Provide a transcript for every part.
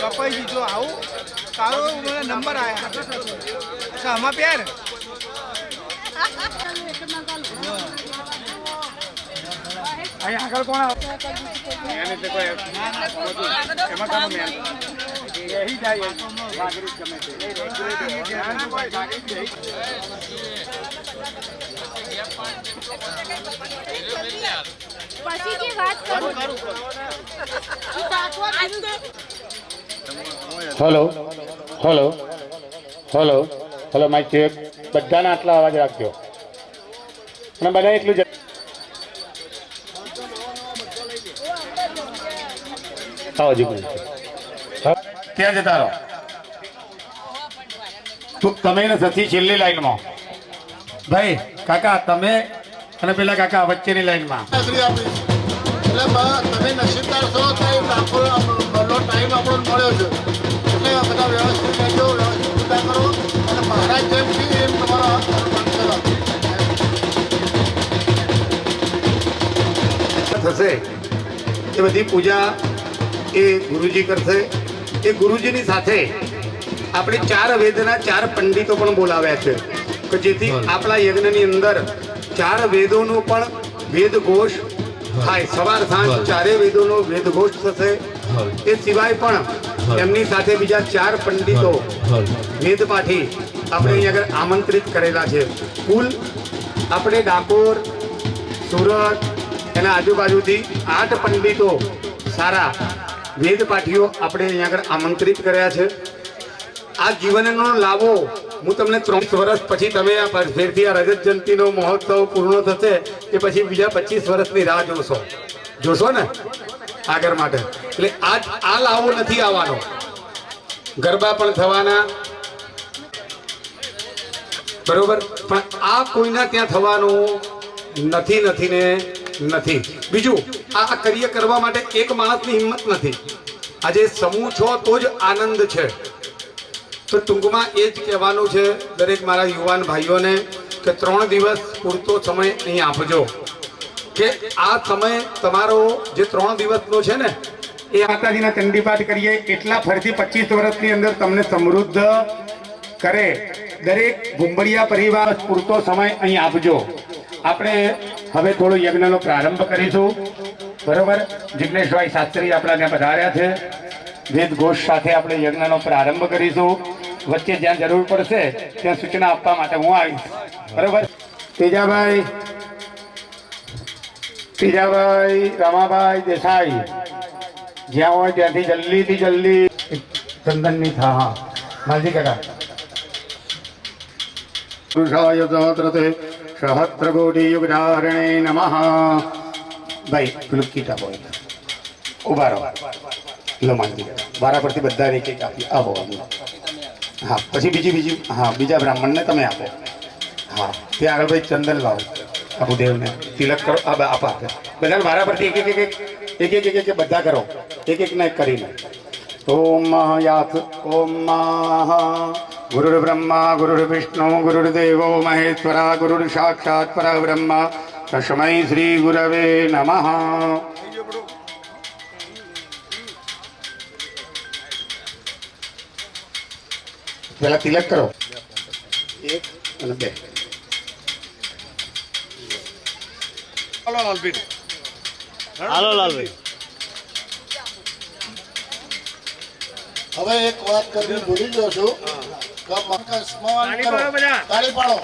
કપાઈ દીધો આવું તારો નંબર આયા અચ્છા આમાં પ્યાર અહીં આગળ કોણ પછીની વાત કરું. Hello hello hello hello mike check. બધાના આટલા અવાજ રાખજો અને બધા એટલું જ આવો જ ક્યાં જતા રહો તમે ને સથી છેલ્લી લાઈનમાં ભાઈ કાકા તમે અને પેલા કાકા વચ્ચેની લાઈનમાં એટલે તમે નસીબદાર છો ટાઈમ આપણો મળ્યો છે એટલે બધા વ્યવસ્થિત રહેજો, વ્યવસ્થિત પૂજા કરો અને મહારાજ જેમ છે એમ તમારા થશે એ બધી પૂજા એ ગુરુજી કરશે. એ ગુરુજીની સાથે આપણે 4 વેદના 4 પંડિતો પણ બોલાવ્યા છે કે જેથી આપણા યજ્ઞની અંદર 4 વેદોનો પણ વેદઘોષ થાય. સવાર સાંજ 4 વેદોનો વેદઘોષ થશે. એ સિવાય પણ એમની સાથે બીજા 4 પંડિતો વેદપાઠી આપણે અહીં આગળ આમંત્રિત કરેલા છે. કુલ આપણે ડાકોર સુરત એના આજુબાજુથી 8 પંડિતો સારા વેદપાઠીઓ આપણે અહીં આગળ આમંત્રિત કર્યા છે. આ જીવનનો લાવો હું તમને 30 વર્ષ પછી તમે આ ફેરથી આ રજત જયંતિનો મહોત્સવ પૂર્ણ થશે કે પછી બીજા 25 વર્ષની રાહ જોશો ને આગળ માટે. એટલે આ લાવો નથી આવવાનો. ગરબા પણ થવાના બરોબર, પણ આ કોઈના ત્યાં થવાનું નથી. બીજું આ કાર્ય કરવા માટે એક માણસની હિંમત નથી. આજે સમૂહ છો તો જ આનંદ છે. તો ટૂંકમાં એ જ કહેવાનું છે દરેક મારા યુવાન ભાઈઓને કે 3 દિવસ પૂરતો સમય અહીં આપજો કે આ સમય તમારો જે 3 દિવસનો છે ને એ માતાજીના ચંડીપાઠ કરીએ એટલા ફરીથી 25 વર્ષની અંદર તમને સમૃદ્ધ કરે. દરેક ભૂંબળિયા પરિવાર પૂરતો સમય અહીં આપજો. આપણે હવે થોડો યજ્ઞનો પ્રારંભ કરીશું બરોબર. જિગ્નેશભાઈ શાસ્ત્રી આપણા ત્યાં પધાર્યા છે. વેદ ઘોષ સાથે આપણે યજ્ઞનો પ્રારંભ કરીશું. વચ્ચે જ્યાં જરૂર પડશે ત્યાં સૂચના આપવા માટે હું આવીશ બરોબર. તેજાભાઈ રામાભાઈ દેસાઈ જ્યાં હોય ત્યાંથી જલ્દી ચંદનની થા. હા માલજી કાકા પુરુષાય સહસ્રતે સહસ્ર કોટી યુગધારણે નમઃ. ભાઈ પેલું કીટ આપો ઉભા રહો. લો માલજી વારા પરથી બધા એક એક આપી આવો. હા પછી બીજી હા બીજા બ્રાહ્મણને તમે આપો. હા ત્યાં આગળ ભાઈ ચંદન લાવો અબુદેવને તિલક કરો. આપા બધા વારા પરથી એક બધા કરો. એક ને એક કરીને ઓમ યાથ ઓમ ગુરુર બ્રહ્મા ગુરુર વિષ્ણુ ગુરુર્દેવો મહેશ્વરા ગુરુર સાક્ષાત પરબ્રહ્મ તસ્મૈ શ્રી ગુરવે નમઃ. પેલા તિલક કરો 1 અને 2. હાલો લાલભાઈ. હવે એક વાત કરવી ભૂલી ગયો છું કે સ્મરણ કરો. તાળી પાડો.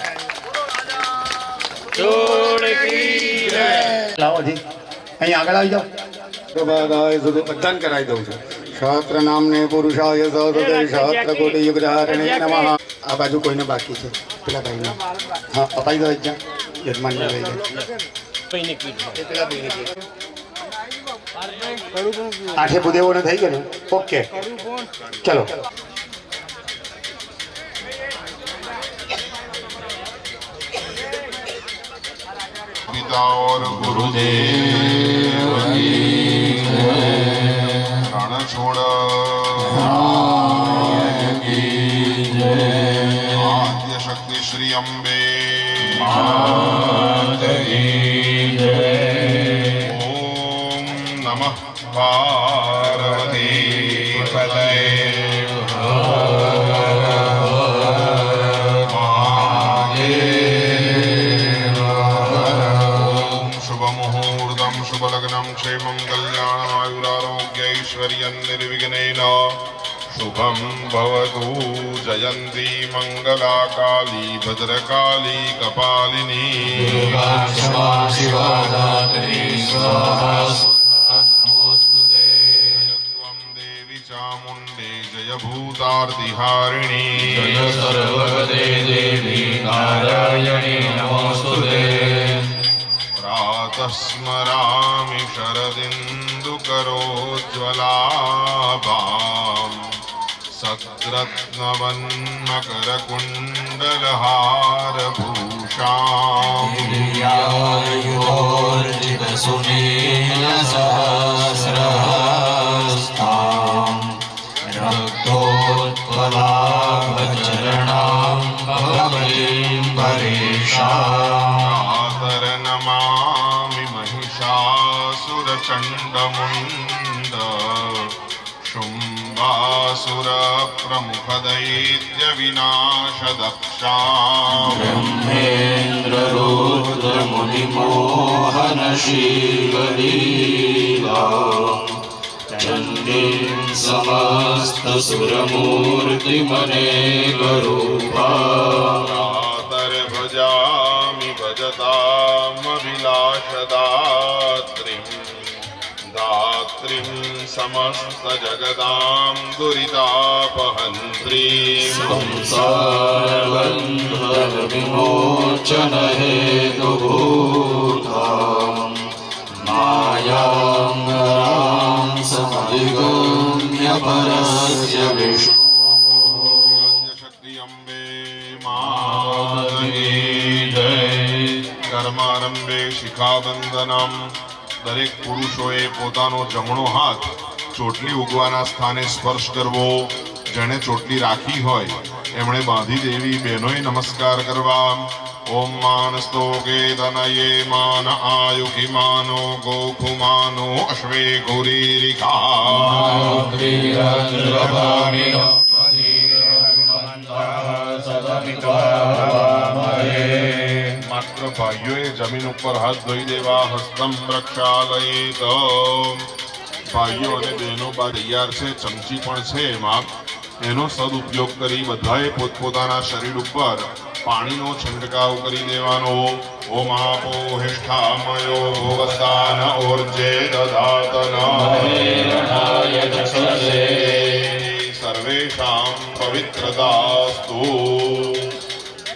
લાવો જી અહીં આગળ આવી જાઓ. બધાને કરાવી દઉં છું. સહસ્ર નામને પુરુષાય સહસ્રતે સહસ્ર કોટી યુગધારણે નમઃ. આ બાજુ કોઈને બાકી છે પેલા ભાઈને હા અપાઈ દો. યજમાનને લઈ જાય. આઠે ભૂદેવોને થઈ ગયું ને ઓકે ચલો. पिता और गुरुदेव की रण छोड़ आद्य शक्ति श्री अम्बे ओम नमः પાર્વતી પતય शुभलग्नं क्षेमं कल्याणमायुरारोग्यैश्वर्यं निर्विघ्नेन शुभं भवतु जयन्ती मंगला काली भद्रकाली कपालिनी त्वं देवी चामुण्डे जय भूतार्तिहारिणी जय सर्वगते देवी नारायणी नमोस्तुते प्रातः स्मरामि शरदिन्दुकरोज्ज्वलाभां सद्रत्नवन्मकरकुण्डलहारभूषाम् सहस्रहस्ताम् रक्तोत्पलाभचरणां भवतीं परेशाम् नमामि महिषासुरचण्डमुण्ड शुम्भासुरप्रमुखदैत्यविनाशदक्षाम् ब्रह्मेन्द्ररुद्रमुनिमोहनशीललीला चण्डीं समस्तसुरमूर्तिमनेकरूपा भजामि भजतामभिलाषदात्रीं दात्रीं समस्तजगदां दुरितापहन्त्रीं संसारबन्धविमोचनहेतुभूतां मायां समधिगम्य परस्य विष्णु शक्ति अम्बे मातकी કર્મારંભે શિખાબંધનમ દરેક પુરુષોએ પોતાનો જમણો હાથ ચોટલી ઉગવાના સ્થાને સ્પર્શ કરવો જેણે ચોટલી રાખી હોય એમણે બાંધી દેવી બહેનોએ નમસ્કાર કરવા ઓમ માનસ્તોકે તનયે માન આયુખી માનો ગોખુમાનો અશ્વે માત્ર ભાઈઓએ જમીન ઉપર હાથ ધોઈ દેવા હસ્તમ પ્રક્ષાલયેત ભાઈઓ અને બહેનો બા તૈયાર છે ચમચી પણ છે એમાં એનો સદુપયોગ કરી બધાએ પોતપોતાના શરીર ઉપર પાણીનો છંટકાવ કરી દેવાનો ઓમ આપો હિષ્ઠામયો ભોગસ્તાન ઓર્જે દધાતન સર્વેષાં પવિત્રતાસ્તુ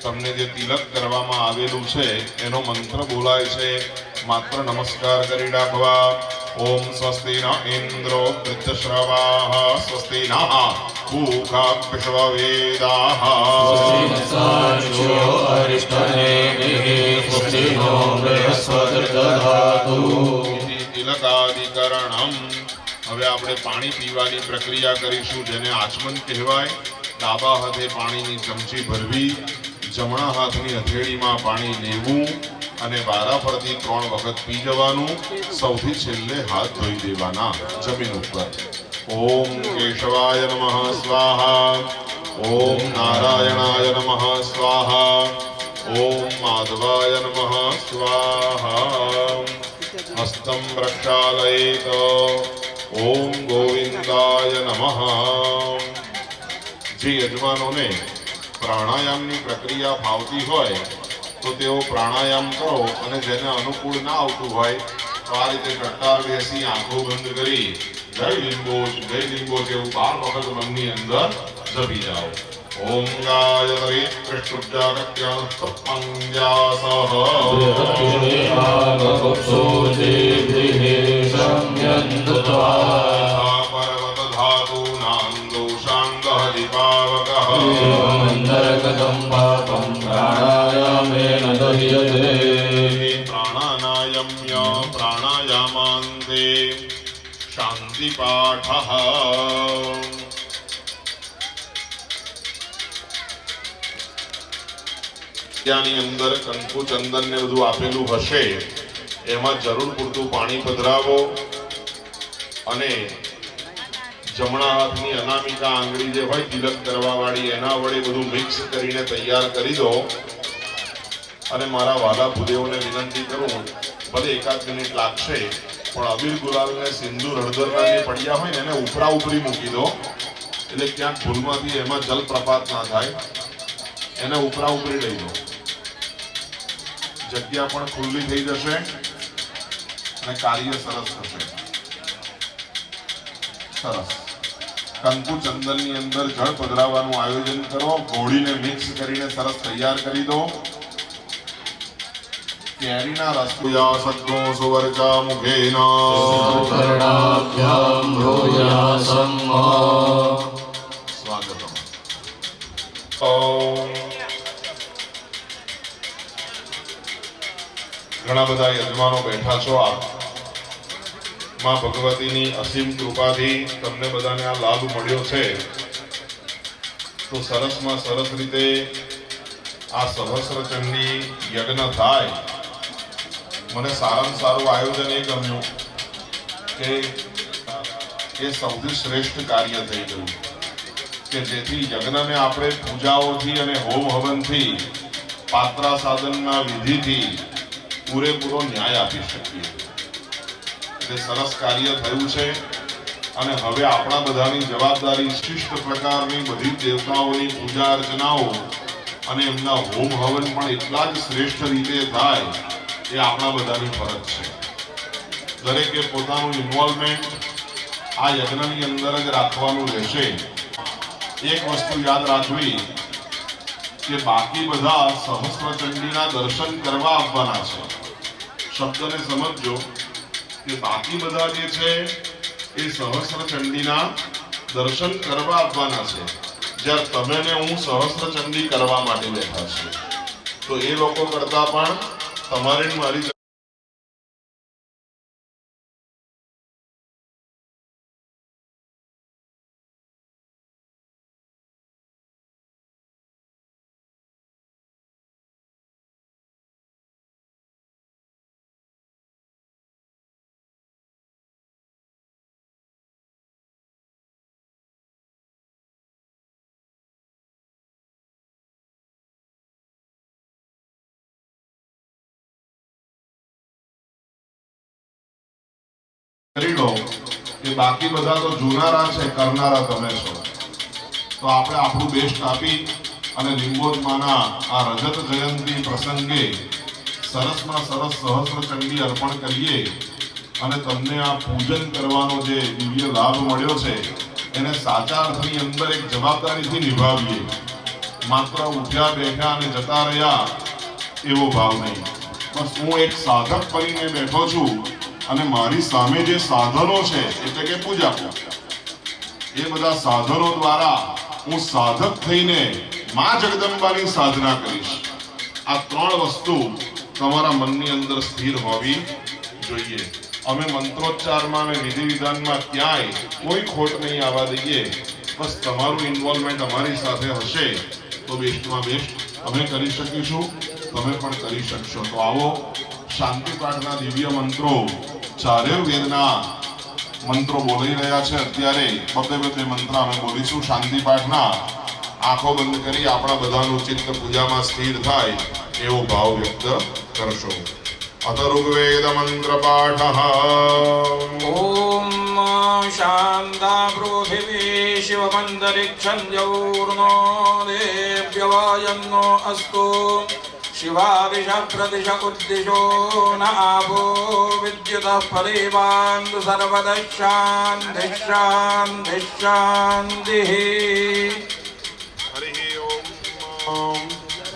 તમને જે તિલક કરવામાં આવેલું છે એનો મંત્ર બોલાય છે માત્ર નમસ્કાર કરી રાખવા ઓમ સ્વસ્તિ ન ઇન્દ્રો વૃદ્ધશ્રવાઃ સ્વસ્તિ ન પૂષા વિશ્વવેદાઃ તિલકાદિકરણમ હવે આપણે પાણી પીવાની પ્રક્રિયા કરીશું જેને આચમન કહેવાય ડાબા હાથે પાણીની ચમચી ભરવી જમણા હાથની હથેળીમાં પાણી લેવું અને વારાફરતી 3 વખત પી જવાનું સૌથી છેલ્લે હાથ ધોઈ દેવાના જમીન ઉપર ઓમ કેશવાય નમઃ સ્વાહા ઓમ નારાયણાય નમઃ સ્વાહા ઓમ માધવાય નમઃ સ્વાહા હસ્તમ પ્રક્ષાલયેત ઓમ ગોવિંદાય નમઃ જે યજમાનોને પ્રાણાયામની પ્રક્રિયા ફાવતી હોય તો તેઓ પ્રાણાયામ કરો અને જેને અનુકૂળ ના આવતું હોય તો આ રીતે કટ્ટાર બેસી આંખો બંધ કરી જય લિંબોજ એવું 12 વખત મનની અંદર જપી જાઓ ઓમ ગાયત્રી કૃષ્ણજાગત્ય પર્વત ધાતુ નામ દોષાંગ દીપાવકઃ મંદરગતમ પાપમ પ્રાણાયામેન દહ્યતે પ્રાણાનાયમ્ય પ્રાણાયામાંતે શાંતિપાઠઃ ત્યાંની અંદર કંકુ ચંદન ને બધું આપેલું હશે એમાં જરૂર પૂરતું પાણી પધરાવો અને જમણા હાથની અનામિકા આંગળી જે હોય તિલક કરવા વાળી એના વડે બધું મિક્સ કરીને તૈયાર કરી દો. અને મારા વાલા ભૂદેવોને વિનંતી કરું, ભલે એકાદ મિનિટ લાગશે પણ અબીર ગુલાલ ને સિંદૂર હળદરના જે પડ્યા હોય ને એને ઉપરા ઉપરી મૂકી દો, એટલે ક્યાંક ભૂલમાંથી એમાં જલપ્રપાત ના થાય. એને ઉપરા ઉપરી લઈ દો, જગ્યા પણ ખુલ્લી થઈ જશે અને કાર્ય સરસ થશે. સરસ. કંકુ ચંદનની અંદર જળ પધરાવવાનું આયોજન કરો, ઘોડીને મિક્સ કરીને સરસ તૈયાર કરી દો. કેરીના રસ પૂજા સદ્ગો સુવર્ચા મુખેન કર્ણાભ્યામ ભૂયાસમ સ્વાગતમ. ઘણા બધા યજમાનો બેઠા છો. આપ માં ભગવતીની અસીમ કૃપાથી તમને બધાને આ લાભ મળ્યો છે. તો સરસમાં સરસ રીતે આ સહસ્ર ચંડી યજ્ઞ થાય. મને સારામાં સારું આયોજન એ ગમ્યું કે એ સૌથી શ્રેષ્ઠ કાર્ય થઈ ગયું કે જેથી યજ્ઞને આપણે પૂજાઓથી અને હોમ હવનથી પાત્રા સાધનના વિધિથી પૂરેપૂરો ન્યાય આપી શકીએ. એટલે સરસ કાર્ય થયું છે. અને હવે આપણા બધાની જવાબદારી શિષ્ટ પ્રકારની બધી દેવતાઓની પૂજા અર્ચનાઓ અને એમના હોમ હવન પણ એટલા જ શ્રેષ્ઠ રીતે થાય એ આપણા બધાની ફરજ છે. દરેકે પોતાનું ઇન્વોલ્વમેન્ટ આ યજ્ઞની અંદર જ રાખવાનું રહેશે. એક વસ્તુ યાદ રાખવી કે બાકી બધા સહસ્ર ચંડીના દર્શન કરવા આવવાના છે. શબ્દને સમજજો કે બાકી બધા જે છે એ સહસ્ર ચંડીના દર્શન કરવા આવવાના છે, જ્યારે તમે ને હું સહસ્ર ચંડી કરવા માટે બેઠા છીએ. તો એ લોકો કરતા પણ તમારે મારી કરી લો કે બાકી બધા તો જોનારા છે, કરનારા તમે છો. તો આપણે આપણું બેસ્ટ આપી અને લીંબોદમાના આ રજત જયંતિ પ્રસંગે સરસમાં સરસ સહસ્ર ચંડી અર્પણ કરીએ અને તમને આ પૂજન કરવાનો જે દિવ્ય લાભ મળ્યો છે એને સાચા અર્થની અંદર એક જવાબદારીથી નિભાવીએ. માત્ર ઉઠ્યા બેઠા અને જતા રહ્યા એવો ભાવ નહીં. બસ હું એક સાધક બનીને બેઠો છું અને મારી સામે જે સાધનો છે એટલે કે પૂજા એ બધા સાધનો દ્વારા હું સાધક થઈને માં જગદંબાની સાધના કરીશ. આ ત્રણ વસ્તુ તમારા મનની અંદર સ્થિર હોવી જોઈએ. અમે મંત્રોચ્ચારમાં અને વિધિ વિધાનમાં ક્યાંય કોઈ ખોટ નહીં આવવા દઈએ. બસ તમારું ઇન્વોલ્વમેન્ટ અમારી સાથે હશે તો બેસ્ટમાં બેસ્ટ અમે કરી શકીશું, તમે પણ કરી શકશો. તો આવો શાંતિ પાઠના દિવ્ય મંત્રો, ચારે વેદના મંત્રો બોલી રહ્યા છે. અત્યારે બબે મંત્ર અમે બોલીશું શાંતિ પાઠના. આંખો બંધ કરી આપણા બધાનું ચિત્ત પૂજામાં સ્થિર થાય એવો ભાવ વ્યક્ત કરશો. અથ ઋગ્વેદ મંત્ર પાઠ. ઓમ શાંતા પૃથિવી શિવમંતરિક્ષં જૌર્નો દેવ્યવાયન્નો અસ્તુ शिवादिश प्रदिश उद्दिशो न आपो विद्युतः परिवान्तु सर्वतः शान्तिः शान्तिः शान्तिः.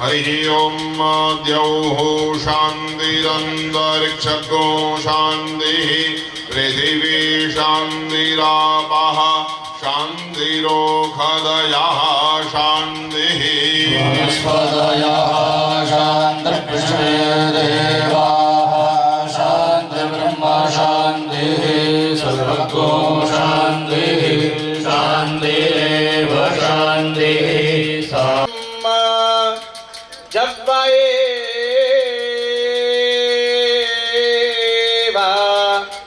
हरिः ओम द्यौः शान्तिरन्तरिक्षगो शान्तिः पृथिवी शान्तिरापः शान्तिरोषधयः शान्तिः वनस्पतयः शान्तिर्देवाः शान्तिर्ब्रह्म शान्तिः सर्वगो शान्तिः शान्तिरेव शान्तिः. जब्बयेवा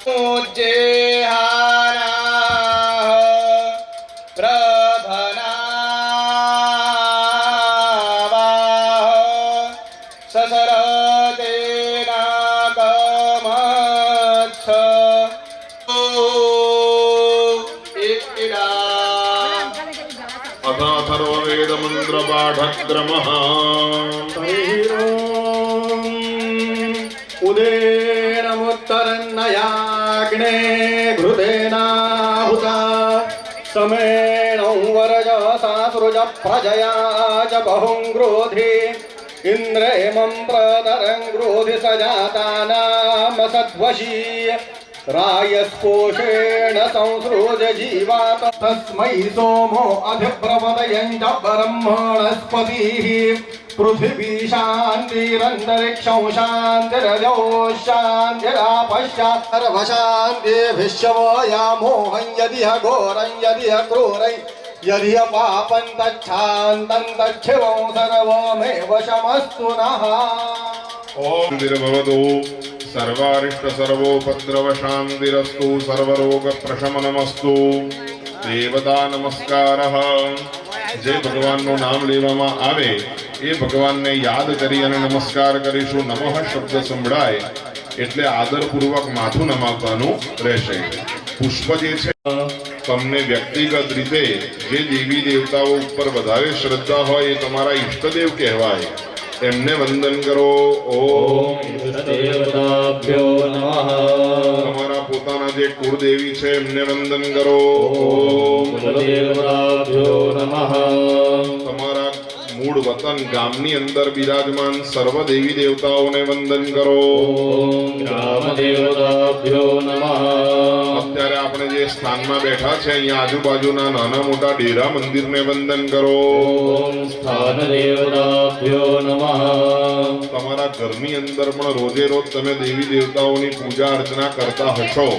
मुज्जेहान सर्ववेदमन्त्रपाठक्रमः उदेनमुत्तरन्नयाग्ने घृतेनाहुता समेण वरजसा सृज प्रजया च बहुङ्क्रोधि इन्द्रेमं प्रतरं क्रोधि सजातानाम सद्वशी रायस्पोषेण संसृज जीवात तस्मै सोमो अधिप्रपदयं च ब्रह्मणस्पतिः पृथिवी शान्तिरन्तरिक्षं शान्तिरजो शान्तिरापश्चात् सर्वशान्तिभिश्वयामोहं यदिह घोरं यदिह क्रूरं यदिह पापं तच्छान्तं तच्छिवं सर्वमेव शमस्तु नः ओम भवतु सर्वारिष्ट सर्वोपद्रव शांतिरस्तु सर्वरोग प्रशमनमस्तु देवता नमस्कारः जे भगवानનું નામ લેવામાં આવે એ ભગવાનને યાદ કરી અને નમસ્કાર કરીશું નમઃ શબ્દ સંભળાય એટલે આદરપૂર્વક માથું નમાવવાનું રહેશે પુષ્પ જે છે તમને વ્યક્તિગત રીતે જે દેવી દેવતાઓ ઉપર વધારે શ્રદ્ધા હોય એ તમારા ઈષ્ટદેવ કહેવાય એમને વંદન કરો ઓમ દેવતાભ્યો નમઃ તમારા પોતાના જે કુળદેવી છે એમને વંદન કરો ઓમ દેવતાભ્યો નમઃ તમારા મૂળ વતન ગામની અંદર બિરાજમાન સર્વ દેવી દેવતાઓને વંદન કરો ઓમ ગ્રામ દેવતાભ્યો નમઃ અત્યારે આપણે જે સ્થાનમાં બેઠા છે અહીંયા આજુબાજુના નાના મોટા ડેરા મંદિરને વંદન કરો ઓમ સ્થાન દેવતાભ્યો નમઃ તમારા ઘરની અંદર પણ રોજે રોજ તમે દેવી દેવતાઓની પૂજા અર્ચના કરતા હશો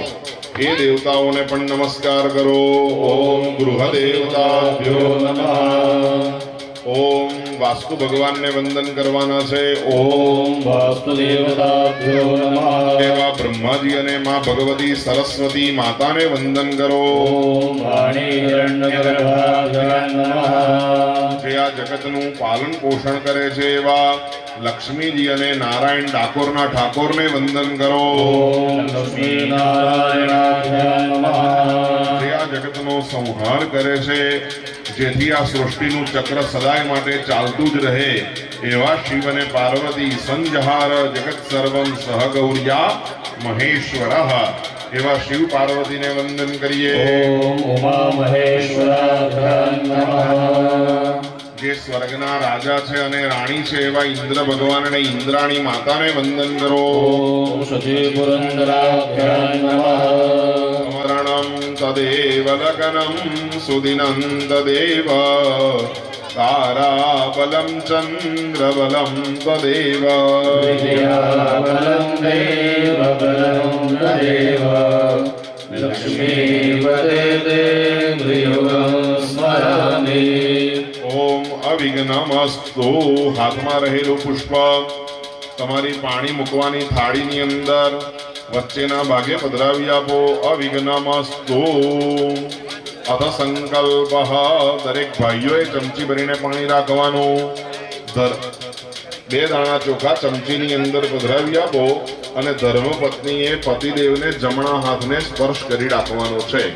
એ દેવતાઓને પણ નમસ્કાર કરો ઓમ ગૃહ દેવતાભ્યો નમઃ ઓમ વાસ્તુ ભગવાનને વંદન કરવાના છે ઓમ વાસ્તુ દેવતાભ્યો નમઃ એવા બ્રહ્માજી અને માં ભગવતી સરસ્વતી માતાને વંદન કરો ઓમ વાણી હિરણ્યગર્ભાભ્યો નમઃ જે આ જગતનું પાલન પોષણ કરે છે એવા લક્ષ્મીજી અને નારાયણ ડાકોરના ઠાકોરને વંદન કરો ઓમ લક્ષ્મી નારાયણાભ્યો નમઃ જે આ જગતનો સંહાર કરે છે જેથી આ સૃષ્ટિનું ચક્ર સદાય માટે ચાલતું જ રહે એવા શિવ અને પાર્વતી સંજહાર જગત સર્વમ સહગૌર્યા મહેશ્વરઃ એવા શિવ પાર્વતીને વંદન કરીએ ઓમ ઉમા મહેશ્વરાભ્યો નમઃ જે સ્વર્ગના રાજા છે અને રાણી છે એવા ઇન્દ્ર ભગવાન અને ઇન્દ્રાણી માતાને વંદન કરો ઓમ સતી પુરંદરાભ્યો નમઃ સ્મરણમ તદેવ લગ્નમ સુદિનં તદેવ તારાબલમ ચંદ્રબલમ તદેવ વિદ્યાબલં દેવબલં તદેવ લક્ષ્મીપતે તે ગૃહયુગં સ્મરામિ ઓમ અવિઘ્નમસ્તુ હાથમાં રહેલું પુષ્પ તમારી પાણી મૂકવાની થાળીની અંદર વચ્ચેના ભાગે પધરાવી આપો અવિઘ્નમસ્તુ અથ સંકલ્પ દરેક ભાઈઓએ ચમચી ભરીને પાણી રાખવાનું બે દાણા ચોખા ચમચીની અંદર પધરાવી આપો અને ધર્મપત્નીએ પતિદેવને જમણા હાથને સ્પર્શ કરી રાખવાનો છે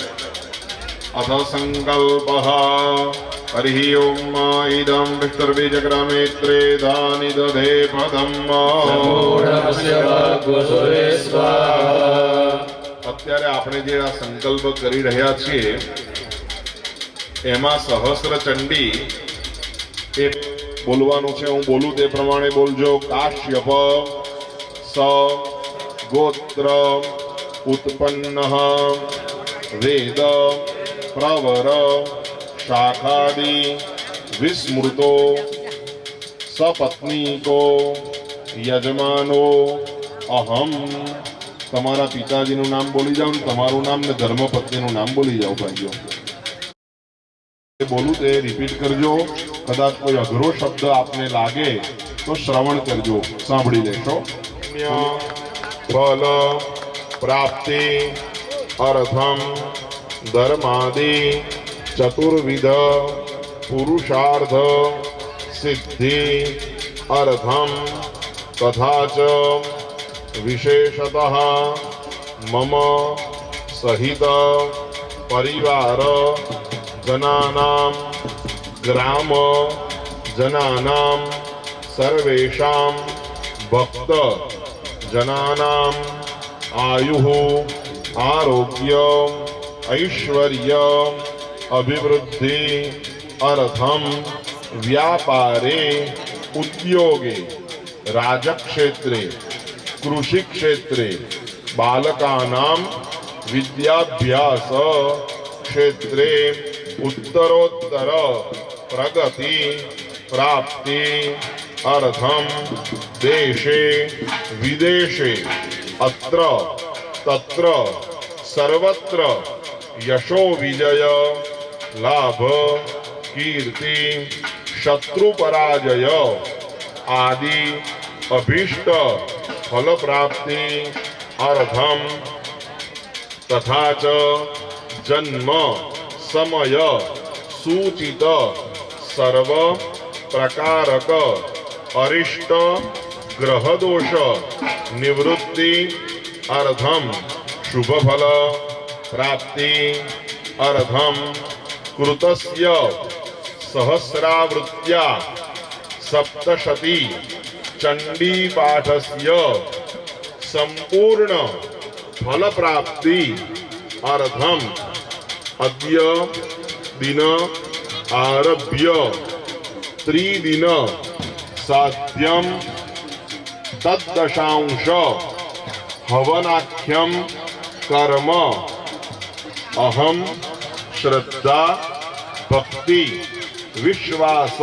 અથ સંકલ્પ હરિ ઓમ ઇદં વિષ્ણુર્બીજગ્રામેત્રે દાનિ દધે પદમ અત્યારે આપણે જે આ સંકલ્પ કરી રહ્યા છીએ એમાં સહસ્ર ચંડી એ બોલવાનું છે હું બોલું તે પ્રમાણે બોલજો કાશ્યપ સ ગોત્ર ઉત્પન્ન વેદ પ્રવર શાખાદि વિસ્મૃતો સપત્નીકો યજમાનો અહમ તમારા પિતાજીનું નામ બોલી જાઓ ને તમારું નામ ને ધર્મપત્નીનું નામ બોલી જાઓ ભાઈઓ બોલું તે રિપીટ કરજો કદાચ કોઈ અઘરો શબ્દ આપને લાગે તો શ્રવણ કરજો સાંભળી લેશો ફલ પ્રાપ્તિ અર્થમ ધર્માદિ ચતુર્વિધ પુરુષાર્થ સિદ્ધિ અર્થમ તથા ચ વિશેષતઃ મમ સહિત પરિવાર જનાનામ ગ્રામ જનાનામ સર્વેષામ ભક્ત જનાનામ આયુઃ આરોગ્ય ઐશ્વર્ય અભિવૃદ્ધિ અર્થમ વ્યાપારે ઉદ્યોગે રાજક્ષેત્રે કૃષિક્ષેત્રે બાલકાનામ વિદ્યાભ્યાસ ક્ષેત્રે ઉત્તરોત્તર પ્રગતિ પ્રાપ્તિ અર્થમ દેશે વિદેશે અત્ર તત્ર સર્વત્ર યશો વિજય લાભ કીર્તિ શત્રુ પરાજય આદિ અભીષ્ટ ફલ પ્રાપ્તિ અર્થમ તથા ચ જન્મ સમય સૂચિત સર્વ પ્રકારક અરિષ્ટ ગ્રહ દોષ નિવૃત્તિ અર્થમ શુભ ફલ પ્રાપ્તિ અર્થમ કૃતસ્ય સહસ્રાવૃત્યા સપ્તશતી ચંડી પાઠસ્ય સંપૂર્ણ ફલ પ્રાપ્તિ અર્થમ અદ્ય દિન આરભ્ય ત્રિદિન સાધ્યમ તદ્દશાંશ હવનાખ્યમ કર્મ અહમ શ્રદ્ધા ભક્તિ વિશ્વાસ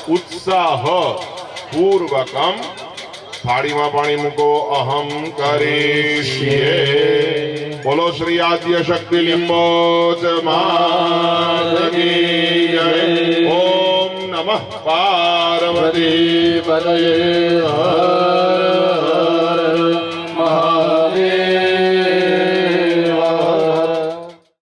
ઉત્સાહ પૂર્વકમ થાળીમાં પાણી મૂકો અહમ કરીષ્યે બોલો શ્રી આદ્ય શક્તિ લિંબોચ માતકી જય ઓમ નમઃ પાર્વતી પદયે